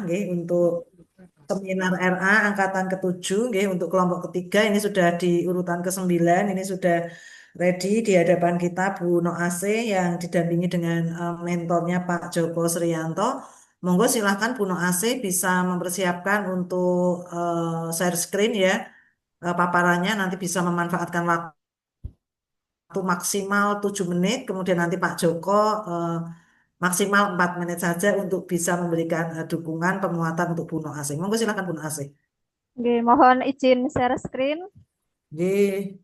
nggih, untuk seminar RA angkatan ke-7 nggih, untuk kelompok ketiga ini sudah di urutan ke-9, ini sudah ready di hadapan kita Bu Noase yang didampingi dengan mentornya Pak Joko Srianto. Monggo silahkan Bu Noase bisa mempersiapkan untuk share screen ya, paparannya nanti bisa memanfaatkan waktu maksimal 7 menit, kemudian nanti Pak Joko eh, maksimal 4 menit saja untuk bisa memberikan dukungan penguatan untuk Buno Asing. Monggo silakan Buno Asing. Oke, mohon izin share screen. Nggih.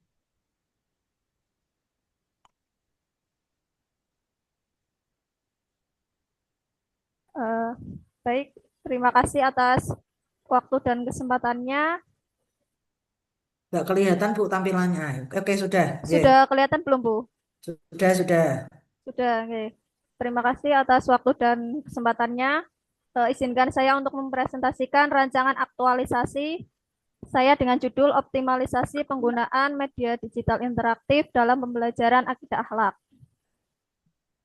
Eh, Baik, terima kasih atas waktu dan kesempatannya. Nggak kelihatan Bu tampilannya. Oke, sudah. Nggih. Sudah kelihatan belum, Bu? Sudah, sudah. Sudah, oke. Terima kasih atas waktu dan kesempatannya. Izinkan saya untuk mempresentasikan rancangan aktualisasi saya dengan judul Optimalisasi Penggunaan Media Digital Interaktif dalam Pembelajaran Akidah Akhlak.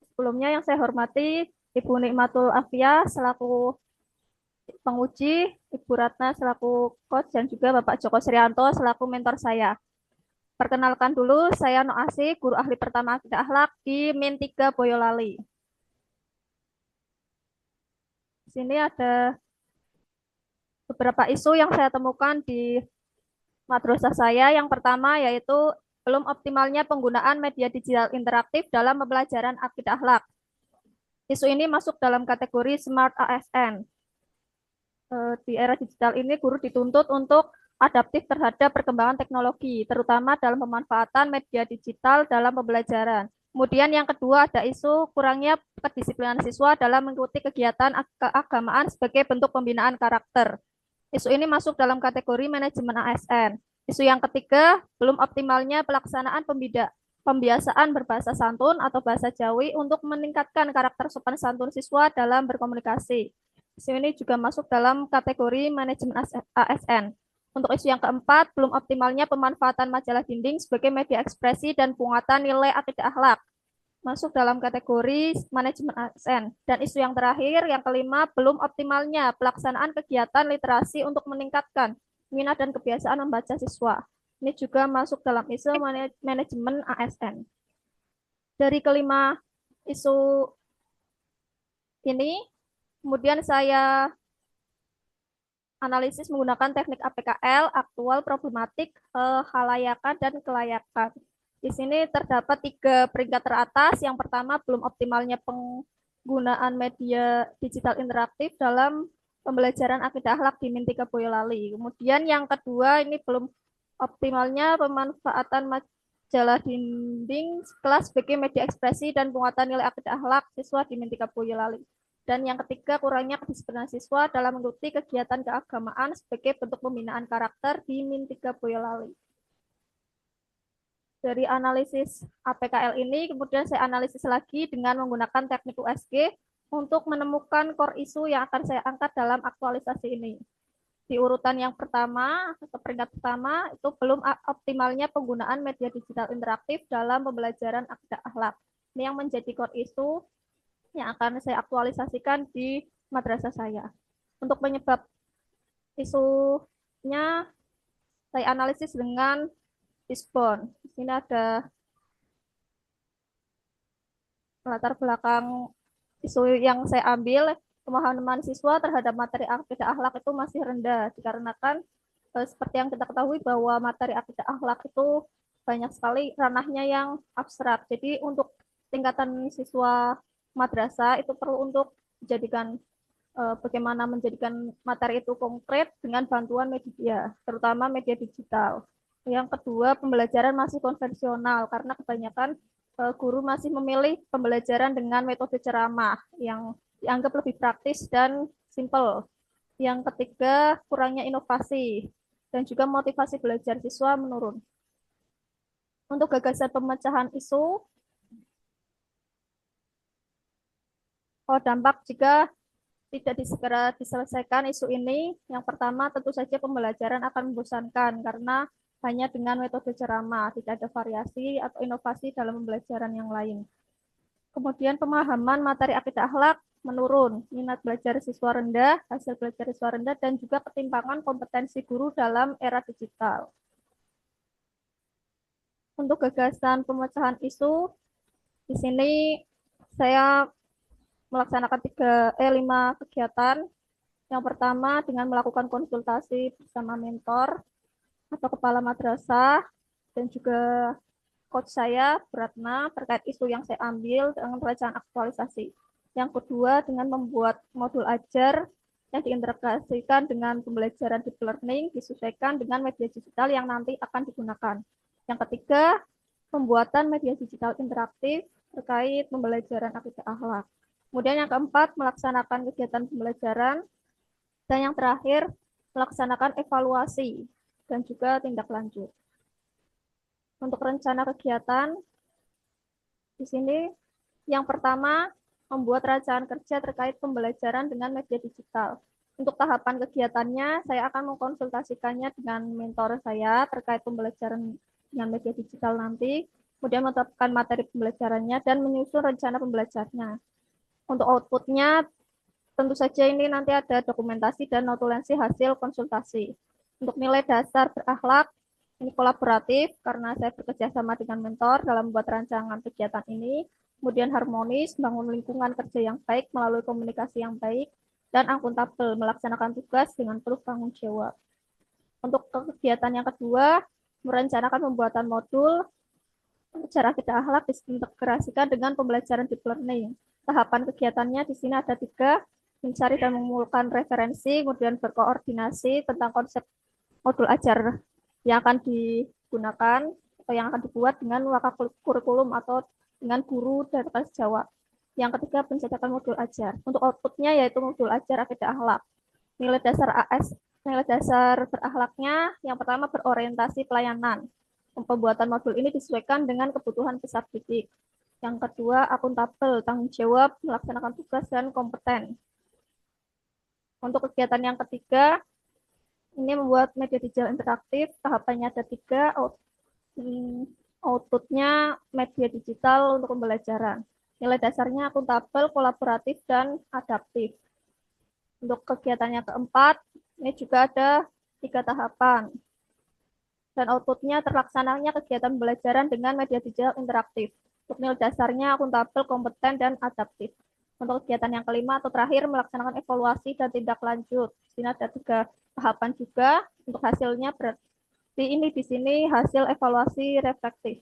Sebelumnya yang saya hormati Ibu Nikmatul Afia selaku penguji, Ibu Ratna selaku coach, dan juga Bapak Joko Srianto selaku mentor saya. Perkenalkan dulu, saya Noasi, guru ahli pertama Akidah Akhlak di Min 3 Boyolali. Di sini ada beberapa isu yang saya temukan di madrasah saya. Yang pertama yaitu belum optimalnya penggunaan media digital interaktif dalam pembelajaran akidah akhlak. Isu ini masuk dalam kategori Smart ASN. Di era digital ini guru dituntut untuk adaptif terhadap perkembangan teknologi, terutama dalam pemanfaatan media digital dalam pembelajaran. Kemudian yang kedua ada isu kurangnya kedisiplinan siswa dalam mengikuti kegiatan keagamaan sebagai bentuk pembinaan karakter. Isu ini masuk dalam kategori manajemen ASN. Isu yang ketiga, belum optimalnya pelaksanaan pembiasaan berbahasa santun atau bahasa Jawi untuk meningkatkan karakter sopan santun siswa dalam berkomunikasi. Isu ini juga masuk dalam kategori manajemen ASN. Untuk isu yang keempat, belum optimalnya pemanfaatan majalah dinding sebagai media ekspresi dan penguatan nilai akidah akhlak, masuk dalam kategori manajemen ASN. Dan isu yang terakhir, yang kelima, belum optimalnya pelaksanaan kegiatan literasi untuk meningkatkan minat dan kebiasaan membaca siswa. Ini juga masuk dalam isu manajemen ASN. Dari kelima isu ini, kemudian saya analisis menggunakan teknik APKL, aktual, problematik, khalayakan, dan kelayakan. Di sini terdapat 3 peringkat teratas. Yang pertama, belum optimalnya penggunaan media digital interaktif dalam pembelajaran akidah akhlak di Min 3 Boyolali. Kemudian yang kedua, ini belum optimalnya pemanfaatan majalah dinding kelas sebagai media ekspresi dan penguatan nilai akidah akhlak siswa di Min 3 Boyolali. Dan yang ketiga, kurangnya kedisiplinan siswa dalam mengikuti kegiatan keagamaan sebagai bentuk pembinaan karakter di Min 3 Boyolali. Dari analisis APKL ini, kemudian saya analisis lagi dengan menggunakan teknik USG untuk menemukan core isu yang akan saya angkat dalam aktualisasi ini. Di urutan yang pertama, atau peringkat pertama, itu belum optimalnya penggunaan media digital interaktif dalam pembelajaran akidah akhlak. Ini yang menjadi core isu yang akan saya aktualisasikan di madrasah saya. Untuk penyebab isunya, saya analisis dengan Fishbone. Di sini ada latar belakang isu yang saya ambil. Pemahaman siswa terhadap materi akidah akhlak itu masih rendah, dikarenakan seperti yang kita ketahui bahwa materi akidah akhlak itu banyak sekali ranahnya yang abstrak. Jadi untuk tingkatan siswa madrasah itu perlu untuk dijadikan bagaimana menjadikan materi itu konkret dengan bantuan media, terutama media digital. Yang kedua, pembelajaran masih konvensional karena kebanyakan guru masih memilih pembelajaran dengan metode ceramah yang dianggap lebih praktis dan simple. Yang ketiga, kurangnya inovasi dan juga motivasi belajar siswa menurun. Untuk gagasan pemecahan isu, dampak jika tidak segera diselesaikan isu ini, yang pertama tentu saja pembelajaran akan membosankan karena hanya dengan metode ceramah, tidak ada variasi atau inovasi dalam pembelajaran yang lain. Kemudian pemahaman materi akidah akhlak menurun, minat belajar siswa rendah, hasil belajar siswa rendah, dan juga ketimpangan kompetensi guru dalam era digital. Untuk gagasan pemecahan isu, di sini saya melaksanakan 5 kegiatan. Yang pertama dengan melakukan konsultasi bersama mentor atau kepala madrasah dan juga coach saya, Beratna, terkait isu yang saya ambil dengan perencanaan aktualisasi. Yang kedua, dengan membuat modul ajar yang diintegrasikan dengan pembelajaran deep learning disesuaikan dengan media digital yang nanti akan digunakan. Yang ketiga, pembuatan media digital interaktif terkait pembelajaran akidah akhlak. Kemudian yang keempat, melaksanakan kegiatan pembelajaran. Dan yang terakhir, melaksanakan evaluasi dan juga tindak lanjut. Untuk rencana kegiatan, di sini yang pertama, membuat rancangan kerja terkait pembelajaran dengan media digital. Untuk tahapan kegiatannya, saya akan mengkonsultasikannya dengan mentor saya terkait pembelajaran dengan media digital nanti, kemudian menetapkan materi pembelajarannya, dan menyusun rencana pembelajarannya. Untuk outputnya, tentu saja ini nanti ada dokumentasi dan notulensi hasil konsultasi. Untuk nilai dasar berakhlak, ini kolaboratif karena saya bekerja sama dengan mentor dalam membuat rancangan kegiatan ini. Kemudian harmonis, bangun lingkungan kerja yang baik melalui komunikasi yang baik, dan akuntabel, melaksanakan tugas dengan penuh tanggung jawab. Untuk kegiatan yang kedua, merencanakan pembuatan modul cara kita akhlak diintegrasikan dengan pembelajaran deep learning. Tahapan kegiatannya di sini ada 3, mencari dan mengumpulkan referensi, kemudian berkoordinasi tentang konsep modul ajar yang akan digunakan atau yang akan dibuat dengan kurikulum atau dengan guru dari kelas Jawa. Yang ketiga, pencetakan modul ajar. Untuk outputnya yaitu modul ajar akidah akhlak. Nilai dasar AS, nilai dasar berakhlaknya yang pertama berorientasi pelayanan. Pembuatan modul ini disesuaikan dengan kebutuhan peserta didik. Yang kedua, akuntabel, tanggung jawab, melaksanakan tugas dan kompeten. Untuk kegiatan yang ketiga, ini membuat media digital interaktif, tahapannya ada 3, outputnya media digital untuk pembelajaran. Nilai dasarnya akuntabel, kolaboratif, dan adaptif. Untuk kegiatan yang keempat, ini juga ada 3 tahapan. Dan outputnya terlaksananya kegiatan pembelajaran dengan media digital interaktif. Untuk nilai dasarnya akuntabel, kompeten, dan adaptif. Untuk kegiatan yang kelima atau terakhir, melaksanakan evaluasi dan tindak lanjut. Di sini ada 3 tahapan juga. Untuk hasilnya berarti di sini hasil evaluasi reflektif.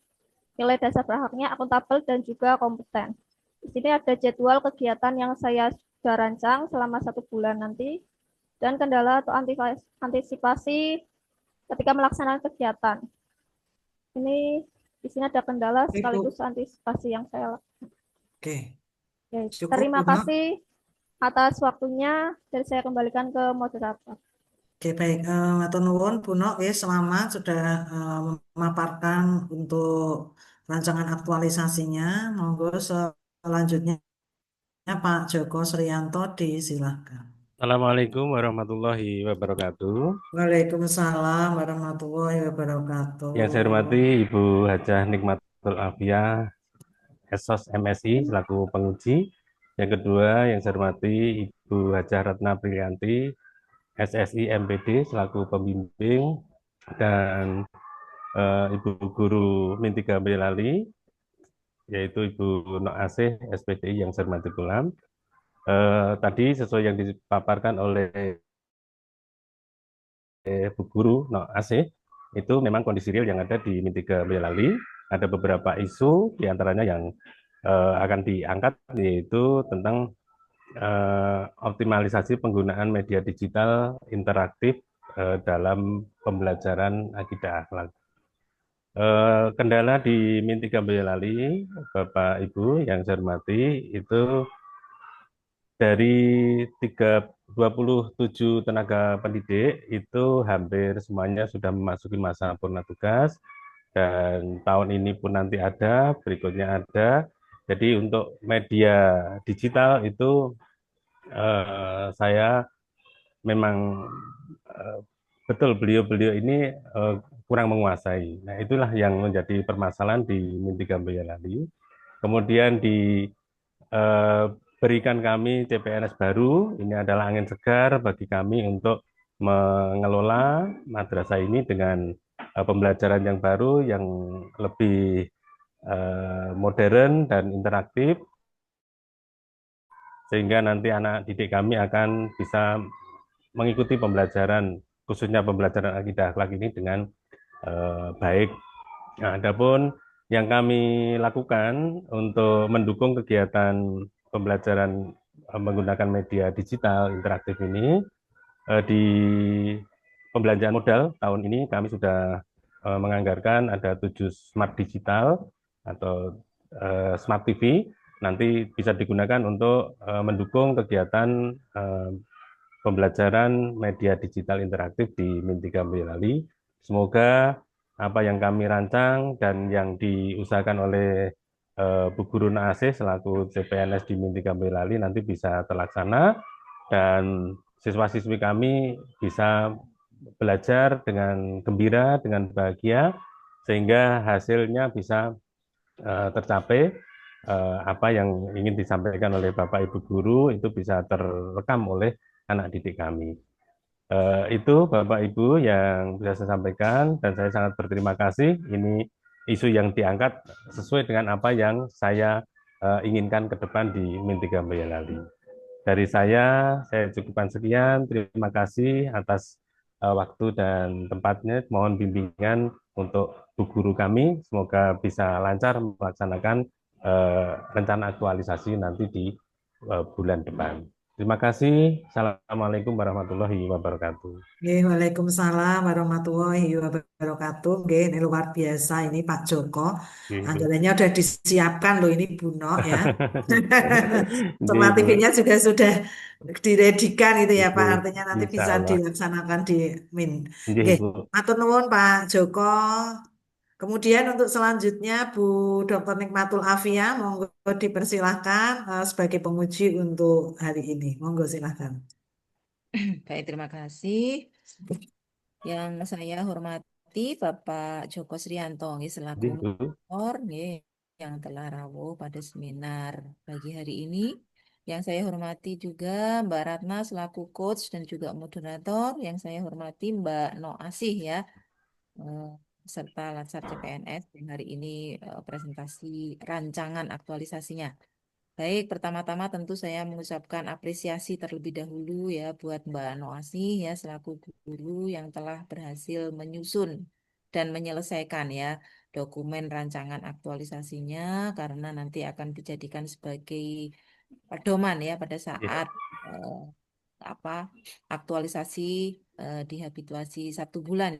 Nilai dasar berakhlaknya akuntabel dan juga kompeten. Di sini ada jadwal kegiatan yang saya sudah rancang selama 1 bulan nanti dan kendala atau antisipasi ketika melaksanakan kegiatan. Ini di sini ada kendala Ibu. sekaligus antisipasi yang saya lakukan. Oke, Oke, cukup terima Bu No. kasih atas waktunya dan saya kembalikan ke moderator. Oke, baik. Matur nuwun Bu No, selamat sudah memaparkan untuk rancangan aktualisasinya. Monggo selanjutnya Pak Joko Sriyanto disilahkan. Assalamualaikum warahmatullahi wabarakatuh. Waalaikumsalam warahmatullahi wabarakatuh. Yang saya hormati Ibu Hajah Nikmatul Afiyah, Esos MSI selaku penguji. Yang kedua yang saya hormati Ibu Hajah Ratna Priyanti, SSI MPD selaku pembimbing, dan Ibu Guru Mintika Boyolali, yaitu Ibu Nok Asih SPDI yang saya hormati pula. Tadi sesuai yang dipaparkan oleh Bu Guru Nok Asih, itu memang kondisi real yang ada di Mintika Boyolali. Ada beberapa isu diantaranya yang akan diangkat, yaitu tentang optimalisasi penggunaan media digital interaktif dalam pembelajaran akidah akhlak. Kendala di Mintika Boyolali, Bapak Ibu yang saya hormati, itu dari 27 tenaga pendidik itu hampir semuanya sudah memasuki masa purna tugas, dan tahun ini pun nanti ada, berikutnya ada. Jadi untuk media digital itu saya memang betul beliau-beliau ini kurang menguasai. Nah, itulah yang menjadi permasalahan di Mintika Boyolali. Kemudian di berikan kami CPNS baru. Ini adalah angin segar bagi kami untuk mengelola madrasah ini dengan pembelajaran yang baru, yang lebih modern dan interaktif, sehingga nanti anak didik kami akan bisa mengikuti pembelajaran, khususnya pembelajaran akidah akhlak ini dengan baik. Nah, adapun yang kami lakukan untuk mendukung kegiatan pembelajaran menggunakan media digital interaktif ini, di pembelanjaan modal tahun ini kami sudah menganggarkan ada 7 smart digital atau smart TV, nanti bisa digunakan untuk mendukung kegiatan pembelajaran media digital interaktif di Min 3 Boyolali. Semoga apa yang kami rancang dan yang diusahakan oleh Bu Guru Naasih selaku CPNS di Min 3 Boyolali nanti bisa terlaksana dan siswa-siswi kami bisa belajar dengan gembira, dengan bahagia, sehingga hasilnya bisa tercapai, apa yang ingin disampaikan oleh Bapak Ibu Guru itu bisa terekam oleh anak didik kami. Itu Bapak Ibu yang bisa saya sampaikan dan saya sangat berterima kasih. Ini isu yang diangkat sesuai dengan apa yang saya inginkan ke depan di Min 3 Boyolali. Dari saya cukupkan sekian. Terima kasih atas waktu dan tempatnya. Mohon bimbingan untuk Bu Guru kami. Semoga bisa lancar melaksanakan rencana aktualisasi nanti di bulan depan. Terima kasih. Assalamualaikum warahmatullahi wabarakatuh. Nggih, Waalaikumsalam warahmatullahi wabarakatuh. Nggih, ini luar biasa ini Pak Joko. Gitu. Anggarannya sudah disiapkan loh ini Bu Nok ya. Nggih, Smart Bu. TV-nya juga sudah diredikan itu ya Pak. Nggih, Artinya nanti insya bisa Allah. dilaksanakan di Min. Nggih, Nggih, Bu. matur nuwun Pak Joko. Kemudian untuk selanjutnya Bu Dr. Nikmatul Afia, monggo dipersilahkan sebagai penguji untuk hari ini. Monggo silahkan. Baik, terima kasih. Yang saya hormati Bapak Joko Srianto, nggih, selaku Nggih, Bu. moderator, nggih, yang telah rawuh pada seminar pagi hari ini. Yang saya hormati juga Mbak Ratna selaku coach dan juga moderator. Yang saya hormati Mbak Noasih ya, eh, serta Latsar CPNS yang hari ini presentasi rancangan aktualisasinya. Baik, pertama-tama tentu saya mengucapkan apresiasi terlebih dahulu ya buat Mbak Noasi ya selaku guru yang telah berhasil menyusun dan menyelesaikan ya dokumen rancangan aktualisasinya karena nanti akan dijadikan sebagai pedoman ya pada Ya. saat eh, apa aktualisasi di habituasi 1 bulan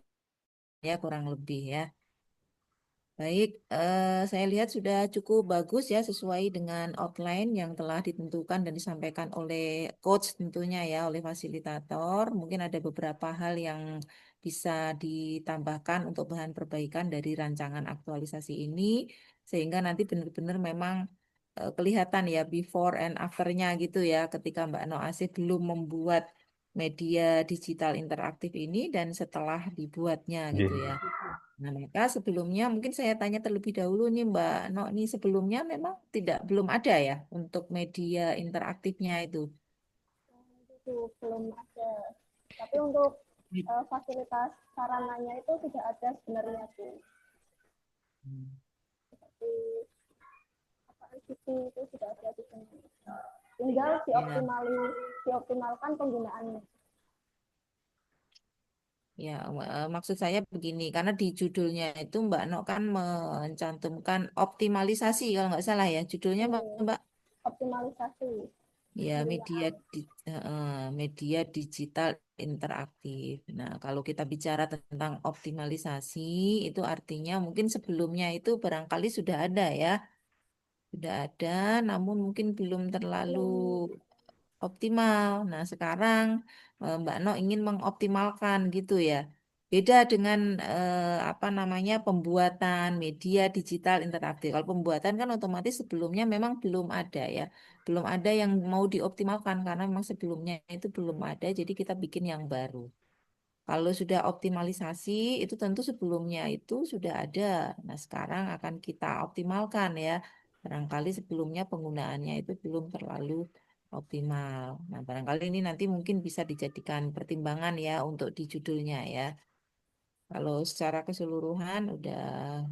ya kurang lebih ya. Baik, saya lihat sudah cukup bagus ya sesuai dengan outline yang telah ditentukan dan disampaikan oleh coach tentunya ya, oleh fasilitator. Mungkin ada beberapa hal yang bisa ditambahkan untuk bahan perbaikan dari rancangan aktualisasi ini, sehingga nanti benar-benar memang kelihatan ya before and after-nya gitu ya, ketika Mbak Noasih belum membuat media digital interaktif ini dan setelah dibuatnya gitu Nggih. ya. Nah, maka sebelumnya mungkin saya tanya terlebih dahulu nih Mbak No, nih sebelumnya memang belum ada ya untuk media interaktifnya itu. Itu belum ada. Tapi untuk fasilitas sarananya itu sudah ada sebenarnya sih. Seperti apa ICT itu sudah ada di sini. Tinggal Ya, dioptimalkan penggunaannya. ya maksud saya begini, karena di judulnya itu Mbak No kan mencantumkan optimalisasi kalau nggak salah ya. Judulnya apa, Mbak? Optimalisasi Ya, penggunaan. media digital interaktif. Nah, kalau kita bicara tentang optimalisasi, itu artinya mungkin sebelumnya itu barangkali sudah ada ya. Sudah ada, namun mungkin belum terlalu optimal. Nah, sekarang Mbak No ingin mengoptimalkan gitu ya. Beda dengan apa namanya pembuatan media digital interaktif. Kalau pembuatan kan otomatis sebelumnya memang belum ada ya. Belum ada yang mau dioptimalkan karena memang sebelumnya itu belum ada, jadi kita bikin yang baru. Kalau sudah optimalisasi itu tentu sebelumnya itu sudah ada. Nah, sekarang akan kita optimalkan ya. Barangkali sebelumnya penggunaannya itu belum terlalu optimal. Nah, barangkali ini nanti mungkin bisa dijadikan pertimbangan ya untuk di judulnya ya. Kalau secara keseluruhan udah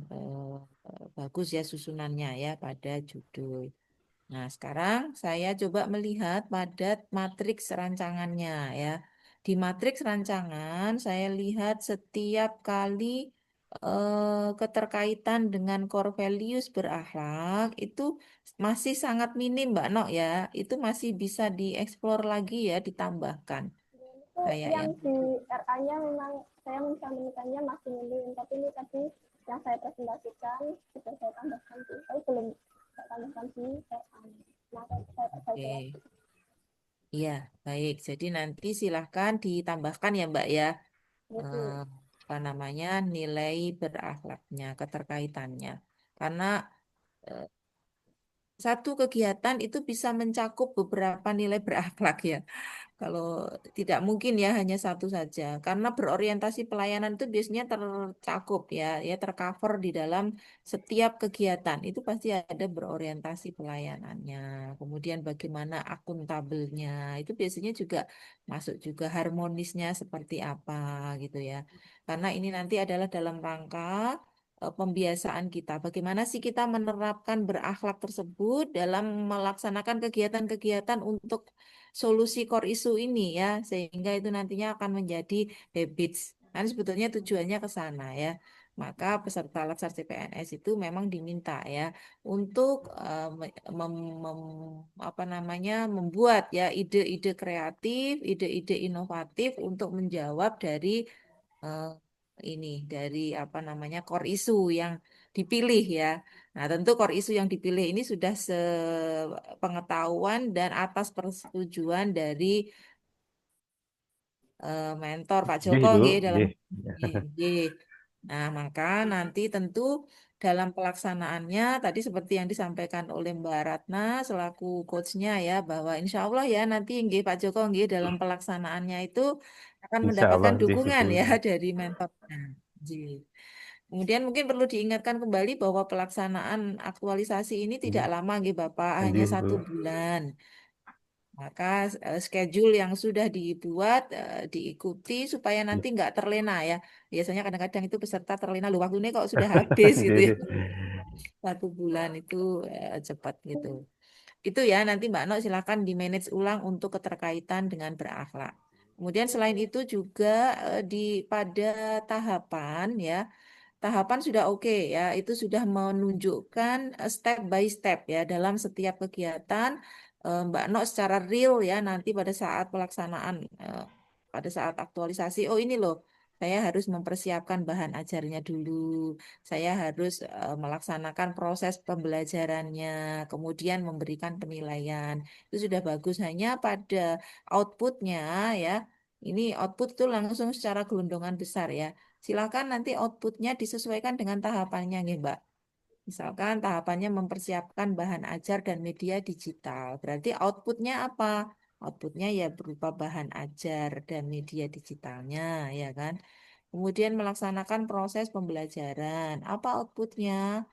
bagus ya susunannya ya pada judul. Nah, sekarang saya coba melihat pada matriks rancangannya ya. Di matriks rancangan saya lihat setiap kali keterkaitan dengan core values berakhlak itu masih sangat minim, Mbak Nok ya. Itu masih bisa dieksplor lagi ya, ditambahkan. Itu Kayak yang yang di RA-nya memang saya bisa menemukannya masih minim, tapi ini tadi yang saya presentasikan sudah saya tambahkan sih, tapi belum saya tambahkan di RA. Nah, saya oke. Iya, baik. Jadi nanti silahkan ditambahkan ya, Mbak ya. jelaskan. eh, Apa namanya nilai berakhlaknya, keterkaitannya. Karena eh, satu kegiatan itu bisa mencakup beberapa nilai berakhlak ya. Kalau tidak mungkin ya hanya satu saja, karena berorientasi pelayanan itu biasanya tercakup ya, ya tercover di dalam setiap kegiatan itu pasti ada berorientasi pelayanannya. Kemudian bagaimana akuntabelnya itu biasanya juga masuk juga harmonisnya seperti apa gitu ya. Karena ini nanti adalah dalam rangka pembiasaan kita. Bagaimana sih kita menerapkan berakhlak tersebut dalam melaksanakan kegiatan-kegiatan untuk solusi core issue ini ya, sehingga itu nantinya akan menjadi habits. Kan sebetulnya tujuannya ke sana ya. Maka peserta laksar CPNS itu memang diminta ya untuk apa namanya membuat ya ide-ide kreatif, ide-ide inovatif untuk menjawab dari eh, ini dari apa namanya core issue yang dipilih ya. Nah, tentu core issue yang dipilih ini sudah sepengetahuan dan atas persetujuan dari mentor Pak Nggih, Joko Ibu, nggih dalam nggih. nggih. Nah, maka nanti tentu dalam pelaksanaannya tadi seperti yang disampaikan oleh Mbak Ratna selaku coachnya ya bahwa insya Allah ya nanti nggih Pak Joko nggih dalam pelaksanaannya itu akan Insya Allah, mendapatkan nggih, dukungan Ibu. ya dari mentornya. Nggih. Kemudian mungkin perlu diingatkan kembali bahwa pelaksanaan aktualisasi ini tidak Nggih, lama nggih Bapak, hanya nggih, Bu. 1 bulan. Maka schedule yang sudah dibuat diikuti supaya nanti Nggih. nggak terlena ya. Biasanya kadang-kadang itu peserta terlena, loh waktunya kok sudah habis gitu ya. Nggih. 1 bulan itu cepat gitu. Itu ya nanti Mbak Nok silakan di manage ulang untuk keterkaitan dengan berakhlak. Kemudian selain itu juga di pada tahapan ya tahapan sudah oke ya, itu sudah menunjukkan step by step ya dalam setiap kegiatan Mbak Nok secara real ya nanti pada saat pelaksanaan pada saat aktualisasi oh ini loh saya harus mempersiapkan bahan ajarnya dulu, saya harus melaksanakan proses pembelajarannya, kemudian memberikan penilaian. Itu sudah bagus hanya pada outputnya ya. Ini output itu langsung secara gelondongan besar ya. Silakan nanti outputnya disesuaikan dengan tahapannya nih, Mbak. Misalkan tahapannya mempersiapkan bahan ajar dan media digital. Berarti outputnya apa? Outputnya ya berupa bahan ajar dan media digitalnya, ya kan? Kemudian melaksanakan proses pembelajaran. Apa outputnya?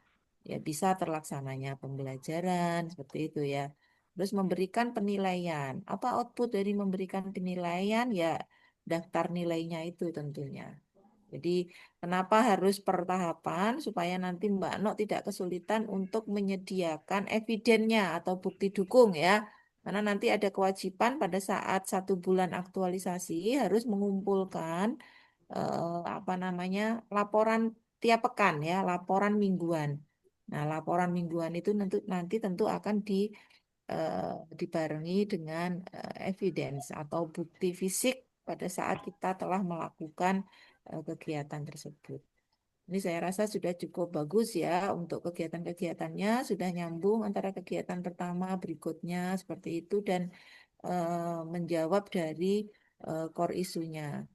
Ya bisa terlaksananya pembelajaran, seperti itu ya. Terus memberikan penilaian. Apa output dari memberikan penilaian? Ya daftar nilainya itu tentunya. Jadi, kenapa harus per tahapan supaya nanti Mbak Nok tidak kesulitan untuk menyediakan evidennya atau bukti dukung ya. Karena nanti ada kewajiban pada saat 1 bulan aktualisasi harus mengumpulkan apa namanya laporan tiap pekan ya, laporan mingguan. Nah, laporan mingguan itu nanti tentu akan dibarengi dengan evidence atau bukti fisik pada saat kita telah melakukan kegiatan tersebut. Ini saya rasa sudah cukup bagus ya untuk kegiatan-kegiatannya, sudah nyambung antara kegiatan pertama berikutnya seperti itu dan menjawab dari core isunya.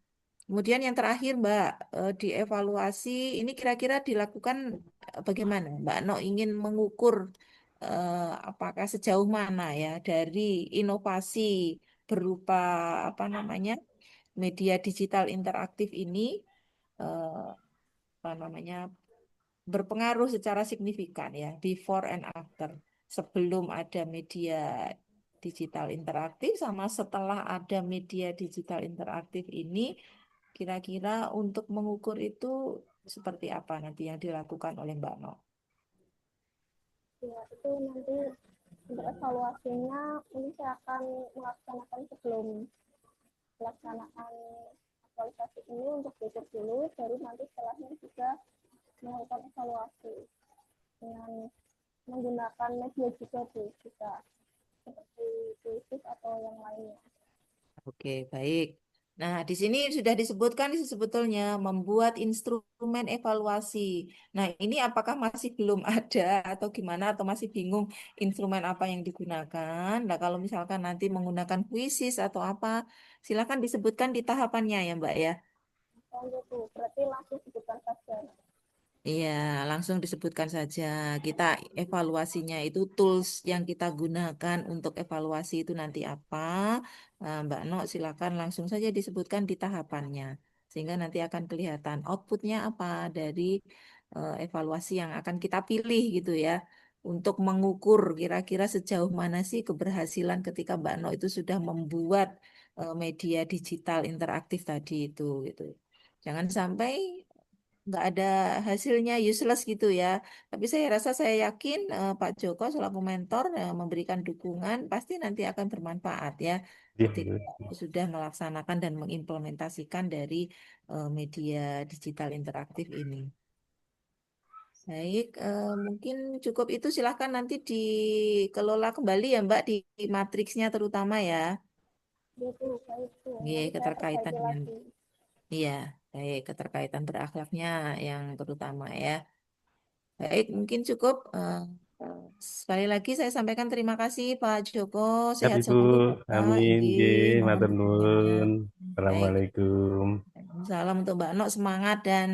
Kemudian yang terakhir Mbak, dievaluasi ini kira-kira dilakukan bagaimana? Mbak No ingin mengukur apakah sejauh mana ya dari inovasi berupa apa namanya media digital interaktif ini, eh, apa namanya berpengaruh secara signifikan ya, before and after. Sebelum ada media digital interaktif sama setelah ada media digital interaktif ini, kira-kira untuk mengukur itu seperti apa nanti yang dilakukan oleh Mbak No? Ya, itu nanti untuk evaluasinya ini saya akan melaksanakan sebelum pelaksanaan aktualisasi ini untuk belajar dulu, baru nanti setelahnya juga melakukan evaluasi dengan menggunakan media juga bisa seperti Quizizz atau yang lainnya. Oke, baik. Nah, di sini sudah disebutkan sebetulnya membuat instrumen evaluasi. Nah, ini apakah masih belum ada atau gimana atau masih bingung instrumen apa yang digunakan? Nah, kalau misalkan nanti menggunakan Quizizz atau apa, silakan disebutkan di tahapannya ya, Mbak ya. Oh gitu, berarti langsung sebutkan saja. Iya, langsung disebutkan saja. Kita evaluasinya itu tools yang kita gunakan untuk evaluasi itu nanti apa. Mbak Nok, silakan langsung saja disebutkan di tahapannya. Sehingga nanti akan kelihatan outputnya apa dari evaluasi yang akan kita pilih gitu ya. Untuk mengukur kira-kira sejauh mana sih keberhasilan ketika Mbak Nok itu sudah membuat media digital interaktif tadi itu gitu. Jangan sampai nggak ada hasilnya useless gitu ya. Tapi saya rasa saya yakin Pak Joko selaku mentor memberikan dukungan pasti nanti akan bermanfaat ya ketika Iya. sudah melaksanakan dan mengimplementasikan dari media digital interaktif ini. Baik, mungkin cukup itu silahkan nanti dikelola kembali ya Mbak di matriksnya terutama ya. Gitu, baik tuh. Iya, Nanti saya keterkaitan perbaiki dengan lagi. iya, baik keterkaitan berakhlaknya yang terutama ya. Baik, mungkin cukup. Sekali lagi saya sampaikan terima kasih Pak Joko. Siap Sehat Ibu, selalu Bapak. amin, Nggih, nggih, mohon matur dukungannya. nuwun. Baik, Assalamualaikum. salam untuk Mbak Nok, semangat dan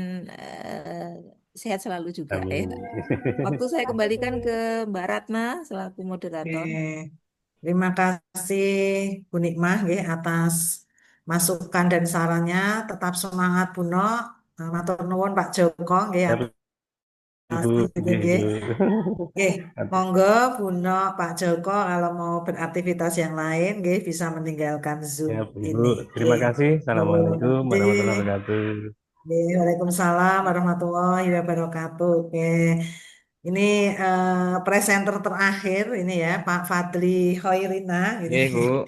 sehat selalu juga ya. Amin. Waktu Terima saya kasih, Bu. kembalikan ke Mbak Ratna selaku moderator. Oke. Terima kasih Bu Nikmah nggih, atas masukan dan sarannya. Tetap semangat Bu Nok. Matur nuwun Pak Joko nggih, Siap atas Ibu, itu nggih, nggih. Ibu. Oke, monggo Bu Nok, Pak Joko kalau mau beraktivitas yang lain nggih bisa meninggalkan Zoom Siap Ibu. ini. Oke. Terima kasih. Assalamualaikum warahmatullahi Nggih. wabarakatuh. Oke, Waalaikumsalam warahmatullahi wabarakatuh. Oke. Ini presenter terakhir ini ya Pak Fadli Hoirina ini Nggih, Bu.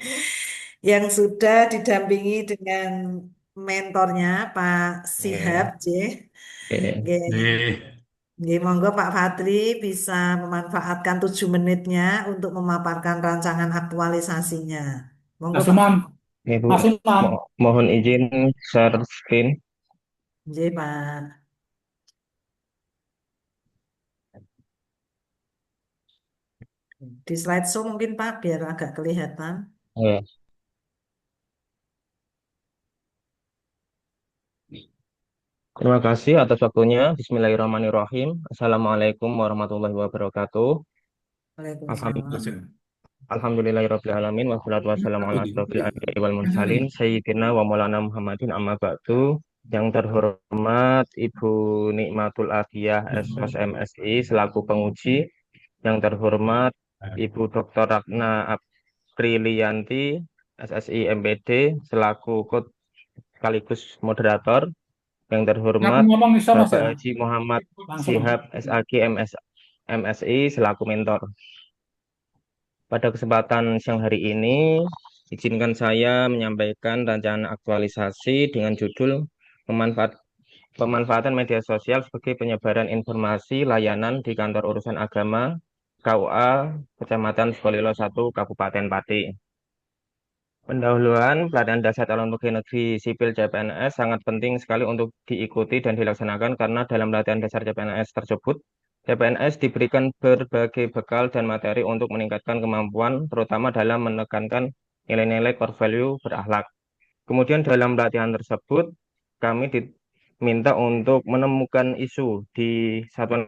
yang sudah didampingi dengan mentornya Pak Sihab Nggih. J. Nggih. Nggih. Nggih. Nggih, monggo Pak Fadli bisa memanfaatkan 7 menitnya untuk memaparkan rancangan aktualisasinya. Monggo Mas Pak. Imam, Nggih, Bu. Mas Imam, Mohon izin share screen. Nggih, Pak. Di slideshow mungkin Pak biar agak kelihatan. Ya. Terima kasih atas waktunya. Bismillahirrahmanirrahim. Assalamualaikum warahmatullahi wabarakatuh. Alhamdulillah. Waalaikumsalam. Alhamdulillahirrahmanirrahim. Wassalatu wassalamu ala asrofil anbiya'i wal mursalin. Sayyidina wa maulana Muhammadin amma ba'du. Yang terhormat Ibu Nikmatul Afiyah SOS MSI selaku penguji. Yang terhormat Ibu Dr. Ratna Aprilianti SSI MPD selaku sekaligus moderator. Yang aku terhormat ngomong bisa Mas Bapak ya, Haji Muhammad langsung. Syihab SAG MSI selaku mentor. Pada kesempatan siang hari ini, izinkan saya menyampaikan rancangan aktualisasi dengan judul Pemanfaatan Media Sosial sebagai Penyebaran Informasi Layanan di Kantor Urusan Agama KUA Kecamatan Sukolilo 1 Kabupaten Pati. Pendahuluan pelatihan dasar calon pegawai negeri sipil CPNS sangat penting sekali untuk diikuti dan dilaksanakan karena dalam pelatihan dasar CPNS tersebut, CPNS diberikan berbagai bekal dan materi untuk meningkatkan kemampuan, terutama dalam menekankan nilai-nilai core value berakhlak. Kemudian dalam pelatihan tersebut, kami diminta untuk menemukan isu di satuan